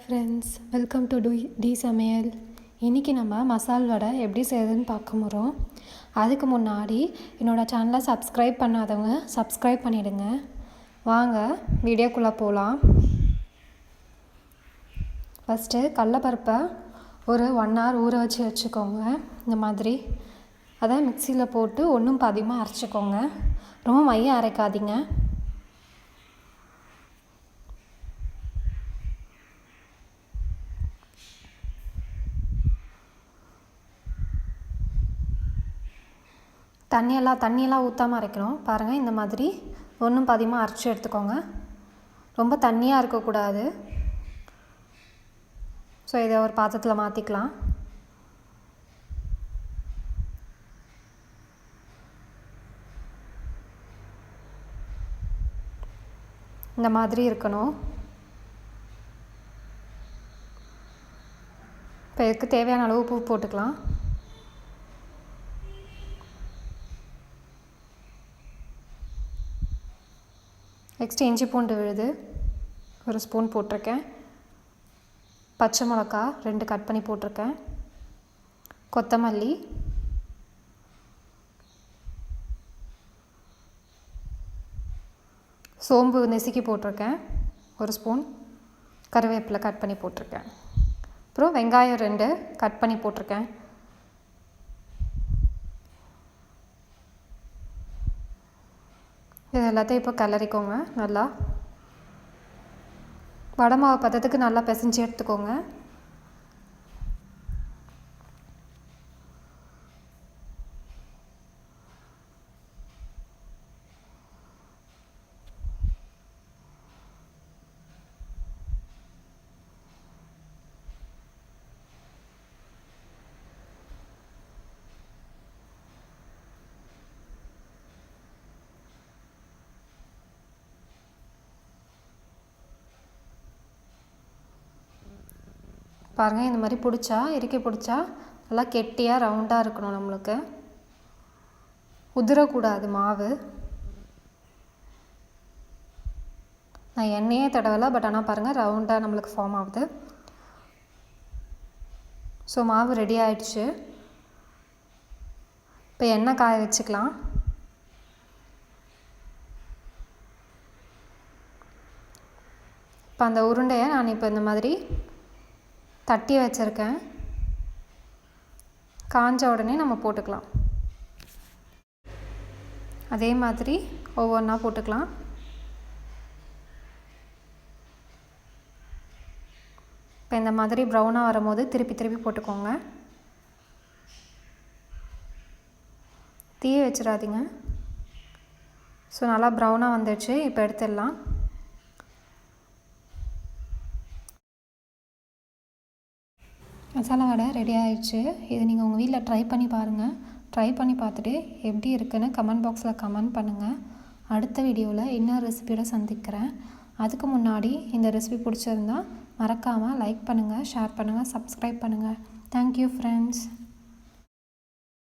Friends, welcome to D சமையல். இன்றைக்கி நம்ம மசால் வடை எப்படி செய்யுதுன்னு பார்க்க போகிறோம். அதுக்கு முன்னாடி என்னோடய சேனலை சப்ஸ்கிரைப் பண்ணாதவங்க சப்ஸ்கிரைப் பண்ணிவிடுங்க. வாங்க வீடியோக்குள்ளே போகலாம். ஃபஸ்ட்டு கடலப்பருப்பை ஒரு 1 hour ஊற வச்சுக்கோங்க. இந்த மாதிரி அதை மிக்சியில் போட்டு ஒன்றும் பாதியமாக அரைச்சிக்கோங்க. ரொம்ப மையம் அரைக்காதீங்க. தண்ணியெல்லாம் ஊற்றாமல் அரைக்கணும். பாருங்கள், இந்த மாதிரி ஒன்றும் பாதியமாக அரைச்சி எடுத்துக்கோங்க. ரொம்ப தண்ணியாக இருக்கக்கூடாது. ஸோ இதை ஒரு பாத்திரத்தில் மாற்றிக்கலாம். இந்த மாதிரி இருக்கணும். இப்போ இதுக்கு தேவையான அளவு உப்பு போட்டுக்கலாம். நெக்ஸ்ட் இஞ்சி பூண்டு விழுது 1 ஸ்பூன் போட்டிருக்கேன். பச்சை மிளகா 2 கட் பண்ணி போட்டிருக்கேன். கொத்தமல்லி, சோம்பு நெசுக்கி போட்டிருக்கேன் 1 ஸ்பூன். கருவேப்பிலை கட் பண்ணி போட்டிருக்கேன். அப்புறம் வெங்காயம் 2 கட் பண்ணி போட்டிருக்கேன். இது எல்லாத்தையும் இப்போ கிளறிக்கோங்க. நல்லா வடை மாவு பதத்துக்கு நல்லா பிசைஞ்சு எடுத்துக்கோங்க. பாருங்கள், இந்த மாதிரி இறுக்கி பிடிச்சா நல்லா கெட்டியாக ரவுண்டாக இருக்கணும். நம்மளுக்கு உதிரக்கூடாது மாவு. நான் எண்ணெயே தடவலை, பட் ஆனால் பாருங்கள் ரவுண்டாக நம்மளுக்கு ஃபார்ம் ஆகுது. ஸோ மாவு ரெடி ஆகிடுச்சு. இப்போ எண்ணெய் காய வச்சுக்கலாம். இப்போ அந்த உருண்டையை நான் இப்போ இந்த மாதிரி தட்டி வச்சுருக்கேன். காஞ்ச உடனே நம்ம போட்டுக்கலாம். அதே மாதிரி ஒவ்வொன்றா போட்டுக்கலாம். இப்போ இந்த மாதிரி ப்ரௌனாக வரும்போது திருப்பி போட்டுக்கோங்க. தீயை வச்சிடாதீங்க. ஸோ நல்லா ப்ரௌனாக வந்துடுச்சு. இப்போ எடுத்துடலாம். மசாலா வடை ரெடி ஆகிடுச்சு. இது நீங்கள் உங்கள் வீட்டில் ட்ரை பண்ணி பாருங்கள். ட்ரை பண்ணி பார்த்துட்டு எப்படி இருக்குன்னு கமெண்ட் பாக்ஸில் கமெண்ட் பண்ணுங்கள். அடுத்த வீடியோவில் இன்னொரு ரெசிபியோட சந்திக்கிறேன். அதுக்கு முன்னாடி இந்த ரெசிபி பிடிச்சிருந்தா மறக்காமல் லைக் பண்ணுங்கள், ஷேர் பண்ணுங்கள், சப்ஸ்கிரைப் பண்ணுங்கள். Thank you friends.